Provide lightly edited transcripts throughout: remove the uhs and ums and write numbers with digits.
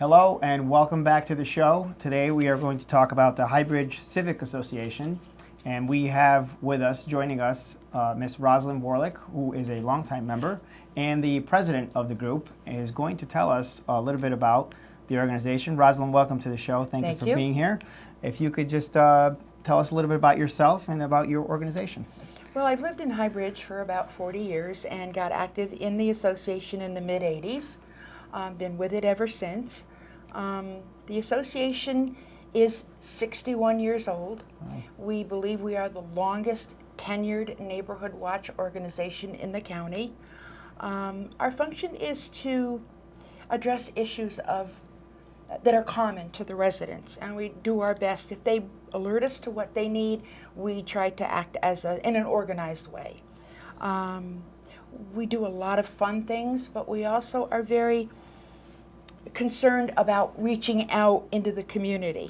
Hello and welcome back to the show. Today we are going to talk about the Highbridge Civic Association, and we have with us, joining us, Miss Roslyn Warlik, who is a longtime member, and the president of the group is going to tell us a little bit about the organization. Roslyn, welcome to the show. Thank you for being here. If you could just tell us a little bit about yourself and about your organization. Well, I've lived in Highbridge for about 40 years and got active in the association in the mid-'80s. Been with it ever since. The association is 61 years old. Wow. We believe we are the longest tenured neighborhood watch organization in the county. Our function is to address issues that are common to the residents, and we do our best. If they alert us to what they need, we try to act in an organized way. We do a lot of fun things, but we also are very concerned about reaching out into the community.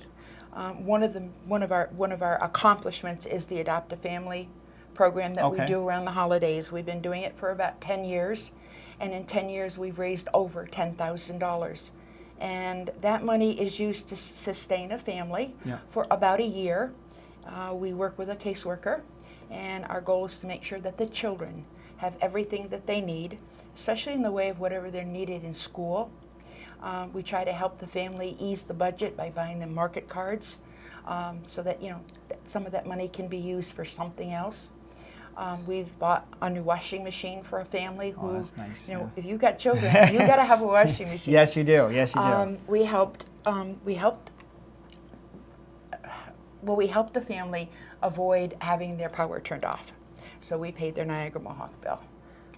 One of our accomplishments is the Adopt a Family program that we do around the holidays. We've been doing it for about 10 years, and in 10 years we've raised over $10,000. And that money is used to sustain a family for about a year. We work with a caseworker, and our goal is to make sure that the children have everything that they need, especially in the way of whatever they're needed in school. We try to help the family ease the budget by buying them market cards, so that some of that money can be used for something else. We've bought a new washing machine for a family who, that's nice. If you've got children, you got to have a washing machine. Yes, you do. Yes, you do. We helped the family avoid having their power turned off, so we paid their Niagara Mohawk bill.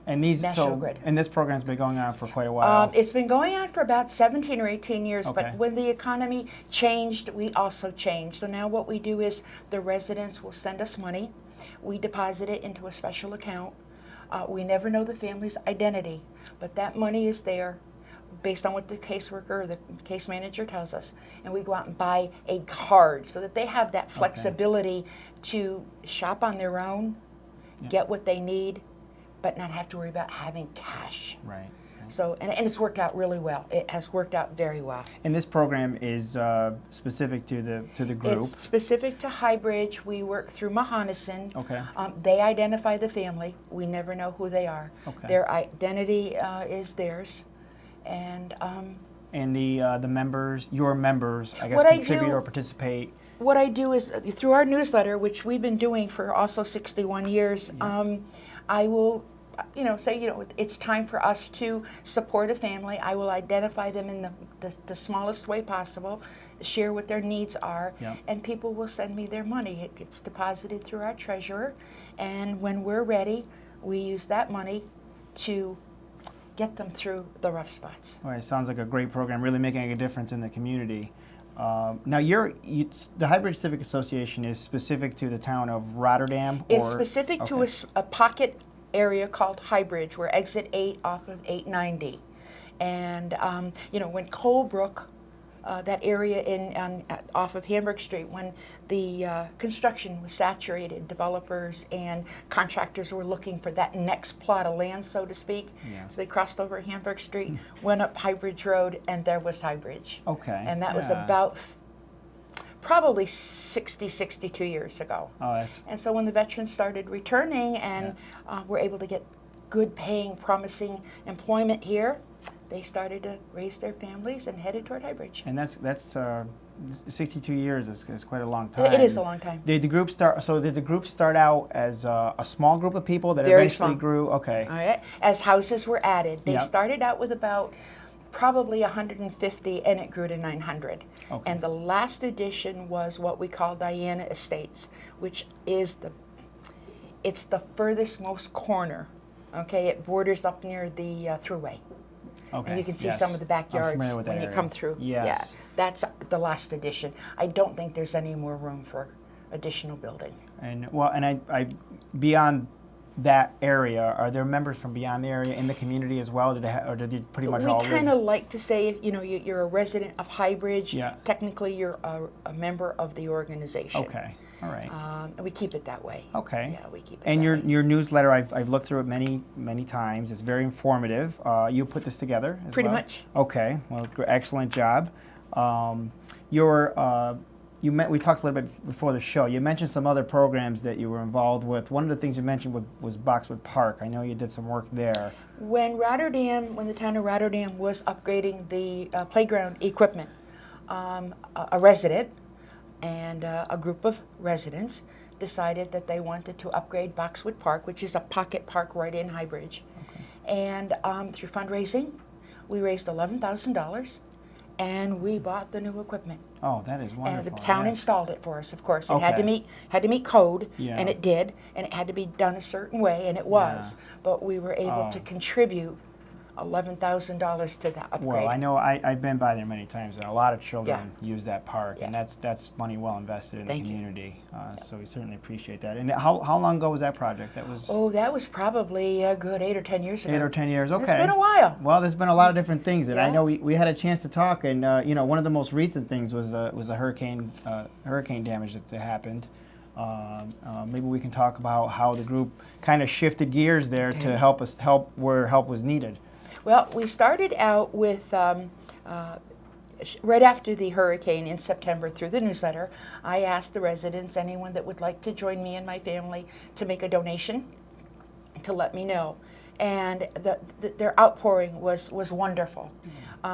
And this program's been going on for quite a while. It's been going on for about 17 or 18 years, but when the economy changed, we also changed. So now what we do is the residents will send us money. We deposit it into a special account. We never know the family's identity, but that money is there based on what the caseworker or the case manager tells us, and we go out and buy a card so that they have that flexibility to shop on their own, get what they need, but not have to worry about having cash. Right. So, and it's worked out really well. It has worked out very well. And this program is specific to the group. It's specific to Highbridge. We work through Mahonison. Okay. They identify the family. We never know who they are. Okay. Their identity is theirs, and the members, your members, I guess, contribute or participate. What I do is through our newsletter, which we've been doing for also 61 years. I will say, it's time for us to support a family. I will identify them in the smallest way possible, share what their needs are, and people will send me their money. It gets deposited through our treasurer, and when we're ready, we use that money to get them through the rough spots. All right, sounds like a great program, really making a difference in the community. Now, the Highbridge Civic Association is specific to the town of Rotterdam? It's specific to a pocket area called Highbridge. We're exit 8 off of 890. And, when Colebrook, that area off of Hamburg Street, when the construction was saturated, developers and contractors were looking for that next plot of land, so to speak. So they crossed over Hamburg Street, went up Highbridge Road, and there was Highbridge. Okay. And that was about probably 62 years ago. And so when the veterans started returning and were able to get good paying, promising employment here, they started to raise their families and headed toward Highbridge. And that's 62 years is quite a long time. It is a long time. Did the group start out as a small group of people that Very eventually small. grew? Okay. All right. As houses were added, they started out with about probably 150, and it grew to 900. And the last addition was what we call Diana Estates, which is it's the furthest most corner. Okay, it borders up near the thruway. Okay. And you can see some of the backyards when you come through. Yes. Yeah, that's the last addition. I don't think there's any more room for additional building. And I beyond that area, are there members from beyond the area in the community as well? Or did you pretty much all live? We kind of like to say, if you're a resident of Highbridge, Yeah. technically you're a member of the organization. Okay. All right. And we keep it that way. Okay. Yeah, we keep it And that your way. your newsletter, I've looked through it many times. It's very informative. You put this together as Pretty well? much. Okay. Well, excellent job. We talked a little bit before the show. You mentioned some other programs that you were involved with. One of the things you mentioned was Boxwood Park. I know you did some work there. When the town of Rotterdam was upgrading the playground equipment, a resident and a group of residents decided that they wanted to upgrade Boxwood Park, which is a pocket park right in Highbridge. Okay. And through fundraising, we raised $11,000, and we bought the new equipment. Oh, that is wonderful. And the town yes. installed it for us, of course. It Okay. had to meet code, Yeah. and it did, and it had to be done a certain way, and it was. Yeah. But we were able to contribute $11,000 to the upgrade. Well, I know I've been by there many times, and a lot of children use that park, Yeah. and that's money well invested in Thank the you. community. So we certainly appreciate that. And how long ago was that project? That was Oh, that was probably a good 8 or 10 years ago. 8 or 10 years. Okay. It's been a while. Well, there's been a lot of different things that I Yeah. know we had a chance to talk, and one of the most recent things was the hurricane damage that happened. Maybe we can talk about how the group kind of shifted gears there to help where help was needed. Well, we started out with, right after the hurricane in September, through the newsletter, I asked the residents, anyone that would like to join me and my family, to make a donation, to let me know. And their outpouring was wonderful.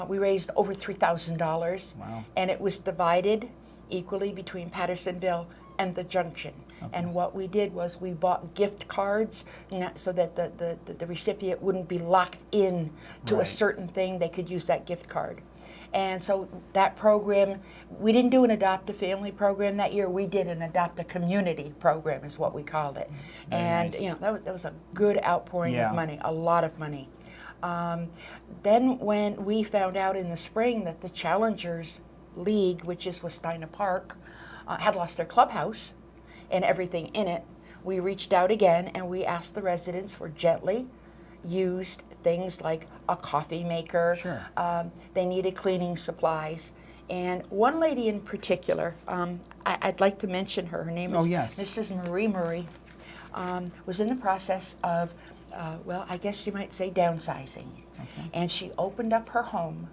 We raised over $3,000, Wow. and it was divided equally between Pattersonville and the Junction. Okay. And what we did was we bought gift cards so that the recipient wouldn't be locked in to a certain thing. They could use that gift card. And so that program, we didn't do an Adopt a Family program that year. We did an Adopt a Community program is what we called it. Very and nice. that was a good outpouring Yeah. of money, a lot of money. Then when we found out in the spring that the Challengers League, which is Westina Park, had lost their clubhouse and everything in it, we reached out again and we asked the residents for gently used things like a coffee maker. Sure. They needed cleaning supplies. And one lady in particular, I'd like to mention her. Her name is Mrs. Marie Murray, was in the process of, I guess you might say downsizing. Okay. And she opened up her home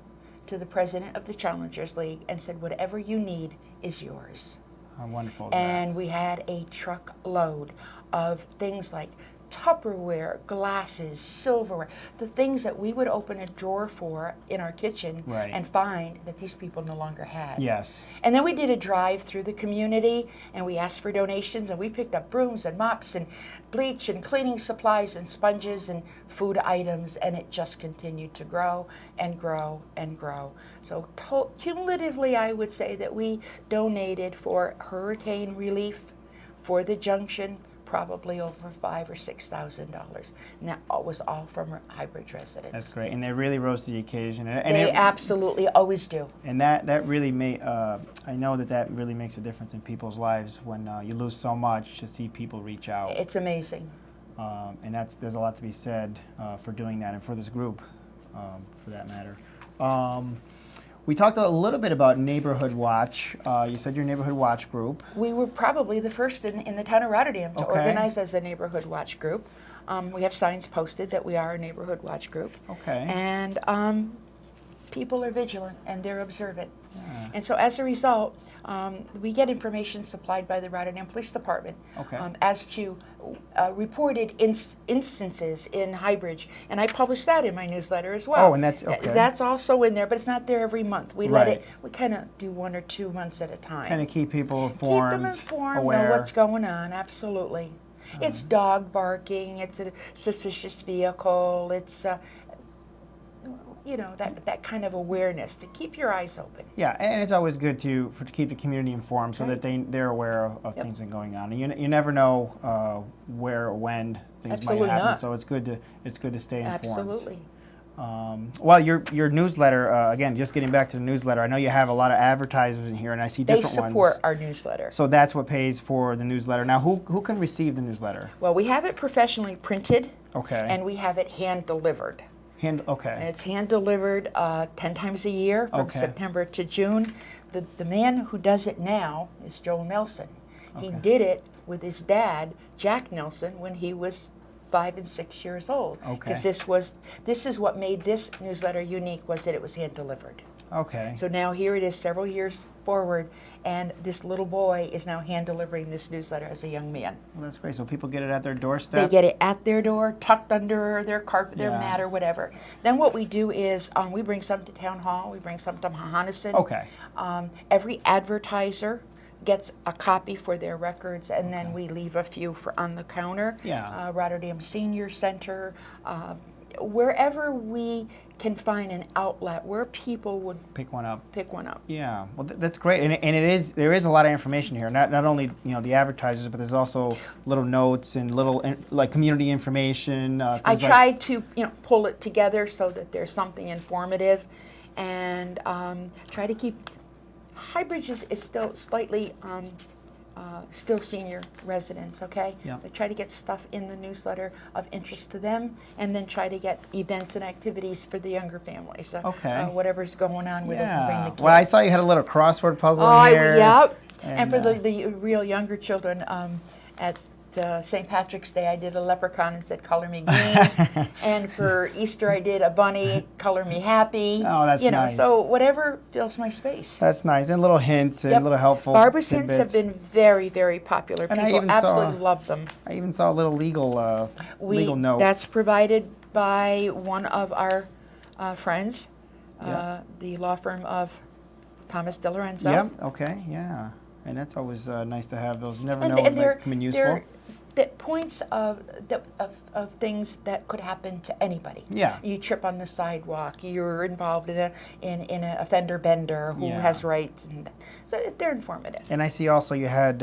to the president of the Challengers League and said, whatever you need is yours. How wonderful is And we had a truckload of things like Tupperware, glasses, silverware, the things that we would open a drawer for in our kitchen and find that these people no longer had. Yes. And then we did a drive through the community and we asked for donations and we picked up brooms and mops and bleach and cleaning supplies and sponges and food items, and it just continued to grow and grow and grow. So cumulatively, I would say that we donated for hurricane relief for the Junction probably over $5,000 or $6,000, and that was all from Highbridge residents. That's great, and they really rose to the occasion. And they absolutely always do. And that really I know that really makes a difference in people's lives when you lose so much to see people reach out. It's amazing. And there's a lot to be said for doing that, and for this group, for that matter. We talked a little bit about Neighborhood Watch. You said your Neighborhood Watch group. We were probably the first in the town of Rotterdam to organize as a Neighborhood Watch group. We have signs posted that we are a Neighborhood Watch group. Okay. And people are vigilant and they're observant. Yeah. And so as a result, we get information supplied by the Rotterdam Police Department as to reported instances in Highbridge, and I publish that in my newsletter as well. Oh, and that's okay. That's also in there, but it's not there every month. We let it. We kind of do 1 or 2 months at a time. Kind of keep people informed, Keep them informed, aware. know what's going on. Absolutely. It's dog barking. It's a suspicious vehicle. It's that kind of awareness to keep your eyes open. Yeah, and it's always good to keep the community informed so that they're aware of things that are going on. And you never know where or when things might happen. Not. So it's good to stay informed. Absolutely. Well, your newsletter, again, just getting back to the newsletter, I know you have a lot of advertisers in here, and I see different ones. They support our newsletter. So that's what pays for the newsletter. Now, who can receive the newsletter? Well, we have it professionally printed. Okay. And we have it hand delivered. And it's hand delivered 10 times a year from September to June. The man who does it now is Joel Nelson. He Okay. did it with his dad, Jack Nelson, when he was 5 and 6 years old. Okay. Because this is what made this newsletter unique, was that it was hand delivered. Okay. So now here it is several years forward, and this little boy is now hand delivering this newsletter as a young man. Well, that's great. So people get it at their doorstep? They get it at their door, tucked under their carpet, their Yeah. mat, or whatever. Then what we do is we bring some to Town Hall, we bring some to Hohannessyn. Okay. Every advertiser gets a copy for their records, and then we leave a few on the counter. Yeah. Rotterdam Senior Center, wherever we can find an outlet where people would Pick one up. pick one up. Yeah, well, that's great, and there is a lot of information here. Not only the advertisers, but there's also little notes and little like community information. I things like- tried to pull it together so that there's something informative, and try to keep. Highbridge is still slightly still senior residents, okay? Yeah. So try to get stuff in the newsletter of interest to them, and then try to get events and activities for the younger families. So, Okay. whatever's going on where they can bring the kids. Well, I saw you had a little crossword puzzle Oh, in here. yep. And and, for the real younger children, at St. Patrick's Day, I did a leprechaun and said, "Color me green." And for Easter, I did a bunny, "Color me happy." Oh, that's nice. So whatever fills my space. That's nice, and little hints and Yep. little helpful Barbara's hints have tidbits. been very, very popular. And I People even absolutely saw- love them. I even saw a little legal note. That's provided by one of our friends, Yeah. the law firm of Thomas DeLorenzo. Yep. Okay. Yeah. And that's always nice to have those. You never know And when they're, they come in useful. they're the points of things that could happen to anybody. Yeah. You trip on the sidewalk. You're involved in a fender bender who Yeah. has rights, and so they're informative. And I see also you had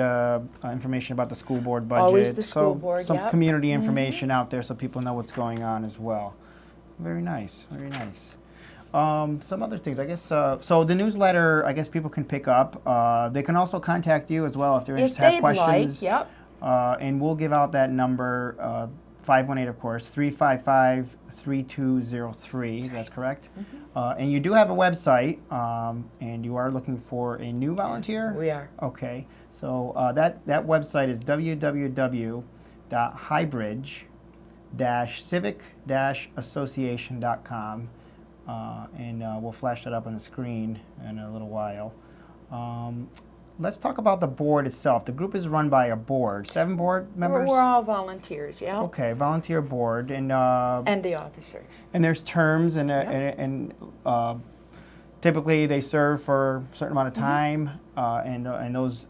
information about the school board budget. Always the so school board, some yep. community information out there so people know what's going on as well. Very nice. Very nice. Some other things, I guess. So the newsletter, I guess people can pick up. They can also contact you as well if they're If interested, have they'd questions. like, yep. And we'll give out that number, 518, of course, 355-3203. That's correct. Mm-hmm. And you do have a website, and you are looking for a new volunteer? We are. Okay. So that website is www.highbridge-civic-association.com. And we'll flash that up on the screen in a little while. Let's talk about the board itself. The group is run by a board, 7 board members? We're all volunteers, yeah. Okay, volunteer board, and The officers. there's terms, and Yep. and typically they serve for a certain amount of time, and those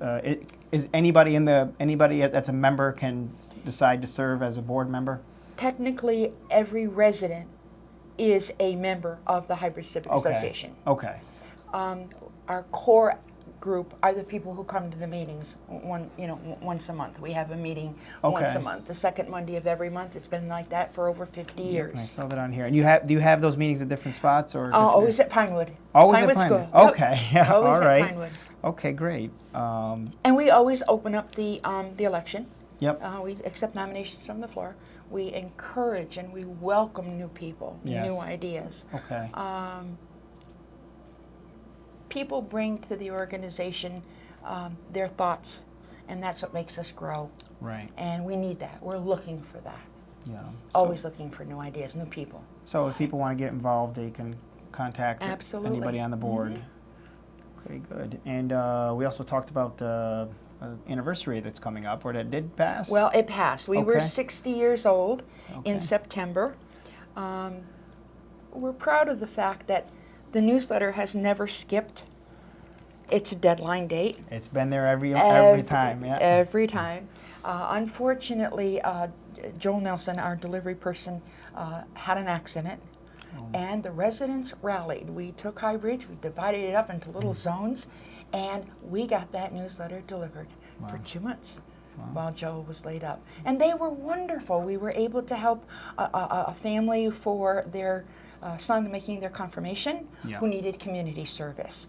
is anybody that's a member can decide to serve as a board member. Technically, every resident is a member of the Highbridge Civic Association. Okay. Our core group are the people who come to the meetings once a month. We have a meeting once Okay. a month, the second Monday of every month. It's been like that for over 50 I years. saw that on here. And do you have those meetings at different spots or? Always at Pinewood. Always Pinewood at Pinewood. School. Yep. Okay. Yeah. Always All right. at Pinewood. Okay. Great. And we always open up the election. Yep. We accept nominations from the floor. We encourage and we welcome new people, Yes. new ideas. Okay. People bring to the organization their thoughts, and that's what makes us grow. Right. And we need that. We're looking for that. Yeah. Always looking for new ideas, new people. So if people want to get involved, they can contact Absolutely. anybody on the board. Okay, good. And we also talked about the anniversary that's coming up, or that did pass. Well, it passed. We were Okay. 60 years old Okay. in September. We're proud of the fact that the newsletter has never skipped its deadline date. It's been there every time. Yeah. Every time. Unfortunately, Joel Nelson, our delivery person, had an accident, and the residents rallied. We took Highbridge, we divided it up into little zones, and we got that newsletter delivered for 2 months while Joel was laid up. And they were wonderful. We were able to help a family for their son making their confirmation Yeah. who needed community service.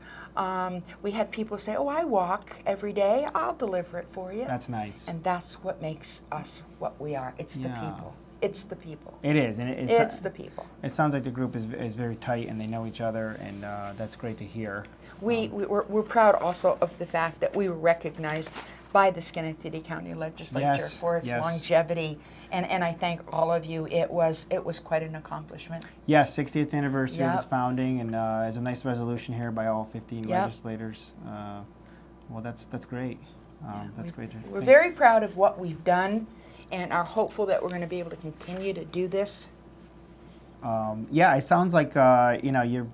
We had people say, "Oh, I walk every day. I'll deliver it for you." That's nice. And that's what makes us what we are. It's the Yeah. people. It's the people. It is, and It's the people. It sounds like the group is very tight, and they know each other, and that's great to hear. We're proud also of the fact that we were recognized by the Schenectady County Legislature Yes, for its yes. longevity, and I thank all of you. It was quite an accomplishment. Yes, 60th anniversary of Yep. its founding, and there's a nice resolution here by all 15 Yep. legislators. Well, that's great. That's great. We're very proud of what we've done, and are hopeful that we're going to be able to continue to do this. Yeah, it sounds like the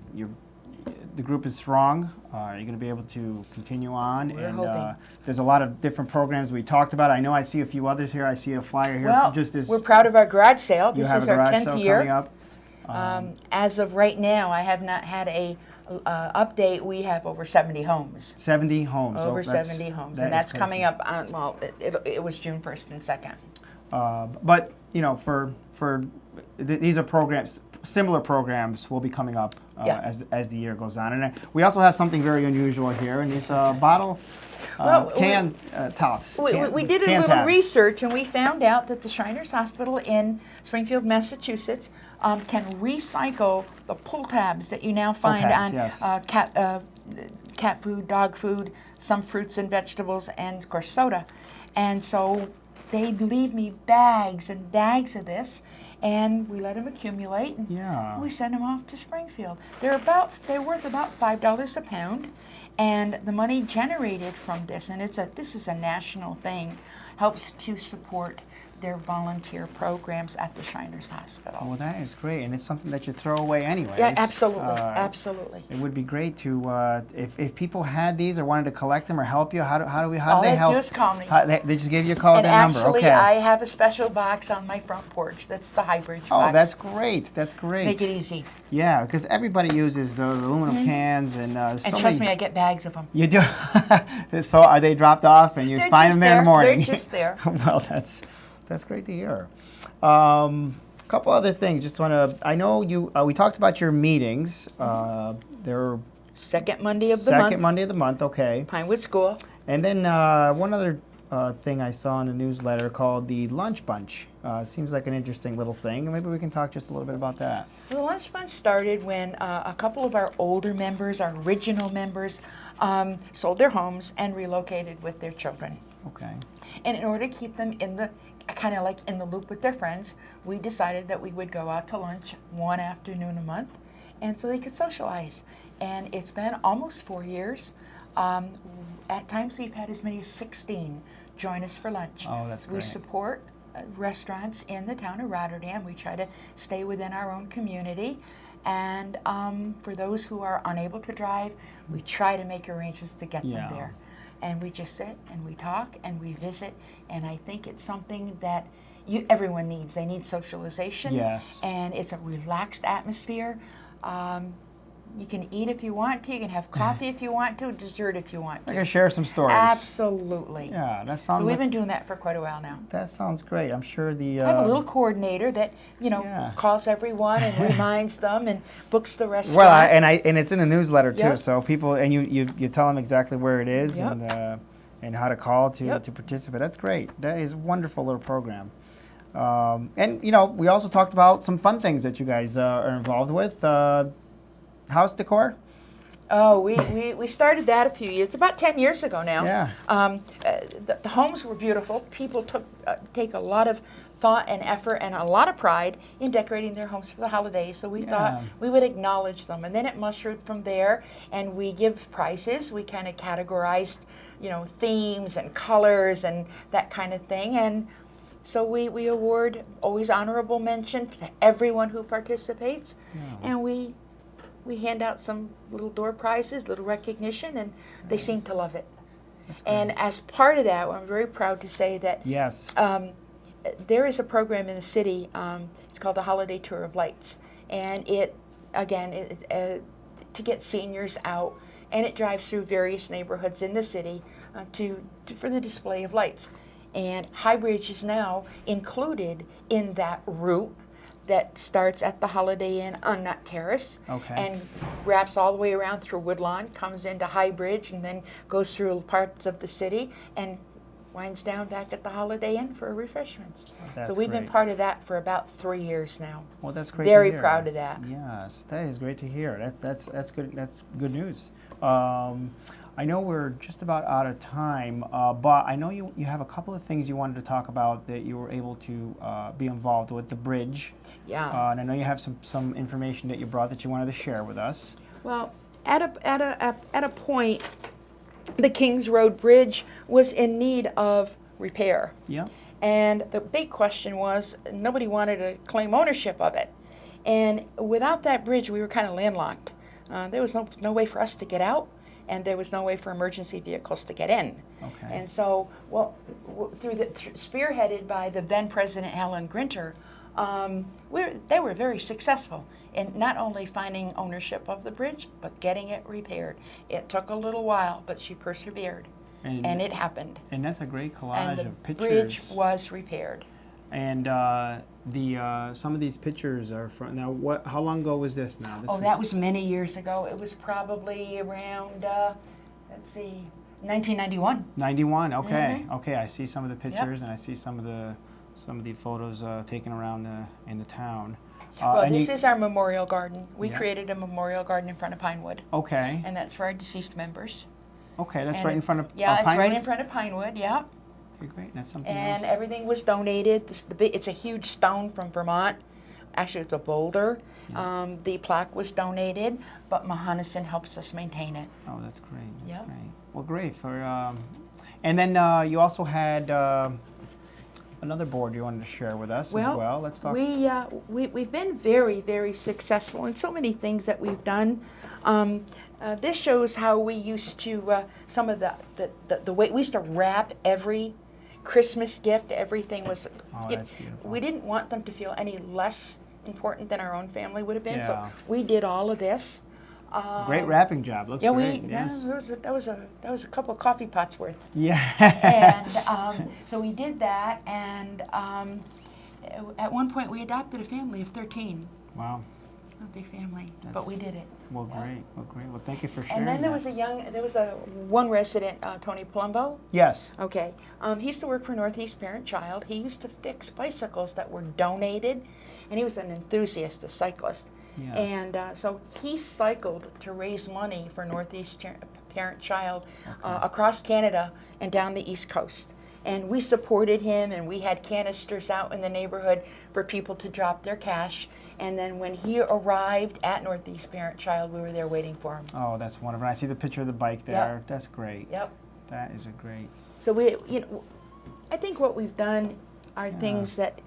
group is strong. You're going to be able to continue on. We're and hoping. There's a lot of different programs we talked about. I know I see a few others here. I see a flyer here. Well, just as we're proud of our garage sale. you This have is a our garage 10th sale year. coming up. As of right now, I have not had a update. We have over 70 homes. 70 homes. Over Oh, that's- 70 homes, that and is that's crazy. coming up on, well, it was June 1st and 2nd. But these are programs. Similar programs will be coming up Yeah. as the year goes on. And we also have something very unusual here in these bottle Well, can tops. We did a can little tabs. research, and we found out that the Shriners Hospital in Springfield, Massachusetts, can recycle the pull tabs that you now find tabs, on yes. cat food, dog food, some fruits and vegetables, and of course soda. And so they'd leave me bags and bags of this, and we let them accumulate, and Yeah. we send them off to Springfield. They're worth about $5 a pound, and the money generated from this, and this is a national thing, helps to support their volunteer programs at the Shriners Hospital. Well, that is great, and it's something that you throw away anyways. Yeah, absolutely, absolutely. It would be great to if people had these or wanted to collect them or help you. How do All they they help? do is call me. They just gave you a call And at that number. actually, Okay. I have a special box on my front porch. That's the Highbridge Oh, box. that's great. That's great. Make it easy. Yeah, because everybody uses the aluminum cans and so And trust many. me, I get bags of them. You do. So are they dropped off and you They're find just them there in the there. morning? They're just there. Well, that's great to hear. A couple other things. Just want to. I know you. We talked about your meetings. They're Second Monday of the second month, Monday of the month. Okay. Pinewood School. And then one other thing I saw in the newsletter called the Lunch Bunch. Seems like an interesting little thing. Maybe we can talk just a little bit about that. Well, the Lunch Bunch started when a couple of our older members, our original members, sold their homes and relocated with their children. Okay. And in order to keep them in the kind of like in the loop with their friends, we decided that we would go out to lunch one afternoon a month, and so they could socialize. And it's been almost 4 years. At times we've had as many as 16 join us for lunch. Oh, that's We great. support restaurants in the town of Rotterdam. We try to stay within our own community. And for those who are unable to drive, we try to make arrangements to get Yeah. them there. And we just sit and we talk and we visit, and I think it's something that everyone needs. They need socialization. Yes. And it's a relaxed atmosphere. You can eat if you want to. You can have coffee if you want to. Dessert if you want I to. can share some stories. Absolutely. Yeah, that So sounds. we've Like, been doing that for quite a while now. that sounds great. I'm sure the. I have a little coordinator that Yeah. calls everyone and reminds them and books the restaurant. Well, and it's in the newsletter too, Yep. so people and you tell them exactly where it is Yep. and how to call to Yep. to participate. That's great. That is a wonderful little program. And we also talked about some fun things that you guys are involved with. House decor. Oh, we started that a few years, about 10 years ago now. Yeah. The homes were beautiful. People take a lot of thought and effort and a lot of pride in decorating their homes for the holidays. So we thought we would acknowledge them. And then it mushroomed from there, and we give prizes. We kind of categorized, themes and colors and that kind of thing. And so we award always honorable mention to everyone who participates. And we hand out some little door prizes, little recognition, and they seem to love it. And as part of that, I'm very proud to say that Yes. there is a program in the city. It's called the Holiday Tour of Lights, and it to get seniors out, and it drives through various neighborhoods in the city for the display of lights. And Highbridge is now included in that route that starts at the Holiday Inn on Nut Terrace, Okay. and wraps all the way around through Woodlawn, comes into Highbridge, and then goes through parts of the city, and winds down back at the Holiday Inn for refreshments. That's So we've been great. part of that for about 3 years now. Well, that's great. Very to hear. proud of that. Yes, that is great to hear. That's good. That's good news. I know we're just about out of time, but I know you have a couple of things you wanted to talk about that you were able to be involved with the bridge. Yeah. And I know you have some information that you brought that you wanted to share with us. Well, at a point, the Kings Road Bridge was in need of repair. Yeah. And the big question was, nobody wanted to claim ownership of it. And without that bridge, we were kind of landlocked. There was no way for us to get out, and there was no way for emergency vehicles to get in. Okay. And so, well, spearheaded by the then President Helen Grinter, they were very successful in not only finding ownership of the bridge, but getting it repaired. It took a little while, but she persevered, and it happened. And that's a great collage And the of pictures. bridge was repaired. And some of these pictures are from now. How long ago was this? Now. That was many years ago. It was probably around, 1991. 91. Okay. Mm-hmm. Okay. I see some of the pictures, and I see some of the photos taken around in the town. Well, this is our memorial garden. We Yeah. created a memorial garden in front of Pinewood, Okay. and that's for our deceased members. Okay. That's And right in front of. Yeah, it's right Pinewood? in front of Pinewood. Yeah. Okay. Great. That's something And else. everything was donated. It's a huge stone from Vermont. Actually, it's a boulder. Yeah. The plaque was donated, but Mahonison helps us maintain it. Oh, that's great. That's Yep. great. Well, great and then you also had another board you wanted to share with us as well. Let's talk. We've been very, very successful in so many things that we've done. This shows how we used to some of the way we used to wrap every Christmas gift. Everything was. Oh, that's beautiful. We didn't want them to feel any less important than our own family would have been. Yeah. So we did all of this. Great wrapping job. Looks great. Yes. That was a couple of coffee pots worth. Yeah. And so we did that, and at one point we adopted a family of 13. Wow. A big family, but we did it. Well, great. Well, great. Well, thank you for sharing. And then there that. was one resident, Tony Palumbo. Yes. Okay, he used to work for Northeast Parent Child. He used to fix bicycles that were donated, and he was an enthusiast, a cyclist. Yes. And so he cycled to raise money for Northeast Parent Child across Canada and down the East Coast. And we supported him, and we had canisters out in the neighborhood for people to drop their cash. And then when he arrived at Northeast Parent Child, we were there waiting for him. Oh, that's wonderful. I see the picture of the bike there. Yep. That's great. Yep. That is a great. So I think what we've done are things that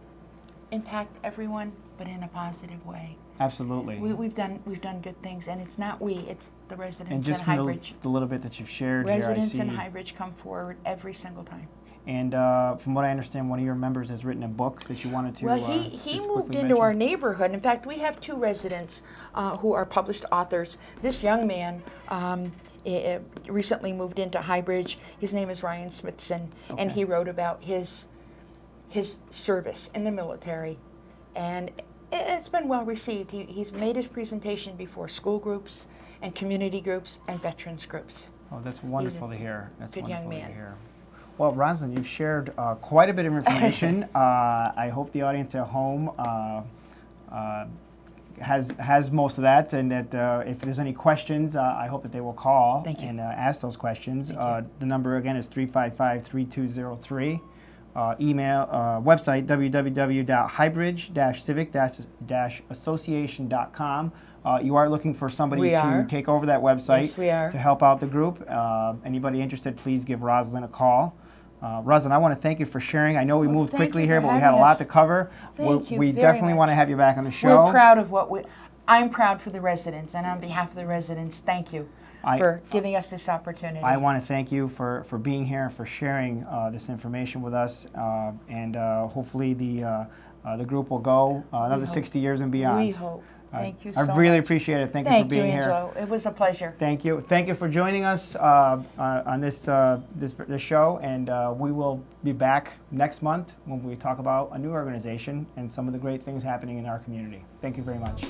impact everyone, but in a positive way. Absolutely. We've done good things, and it's not it's the residents and just in from Highbridge. the little bit that you've shared Residents here, I in see. Highbridge come forward every single time. And from what I understand, one of your members has written a book that you wanted to. Well, he just moved quickly into our mention. neighborhood. In fact, we have 2 residents who are published authors. This young man recently moved into Highbridge. His name is Ryan Smithson, and he wrote about his service in the military, and it's been well received. He's made his presentation before school groups and community groups and veterans groups. Oh, that's wonderful to hear. That's good wonderful young man. to hear. Well, Roslyn, you've shared quite a bit of information. I hope the audience at home has most of that, and that if there's any questions, I hope that they will call and ask those questions. The number again is 355-3203. Email, website, www.highbridge-civic-association.com. You are looking for somebody to take over that website. Yes, we are. To help out the group. Anybody interested, please give Roslyn a call. Roslyn, I want to thank you for sharing. I know we moved quickly here, but we had a lot to cover. We definitely want to have you back on the show. We're proud of I'm proud for the residents, and on behalf of the residents, thank you for giving us this opportunity. I want to thank you for being here and for sharing this information with us, and hopefully the group will go another 60 years and beyond. We hope. Thank you so much. I really appreciate it. Thank you for being here. Thank you, Angelo. It was a pleasure. Thank you. Thank you for joining us on this show, and we will be back next month when we talk about a new organization and some of the great things happening in our community. Thank you very much.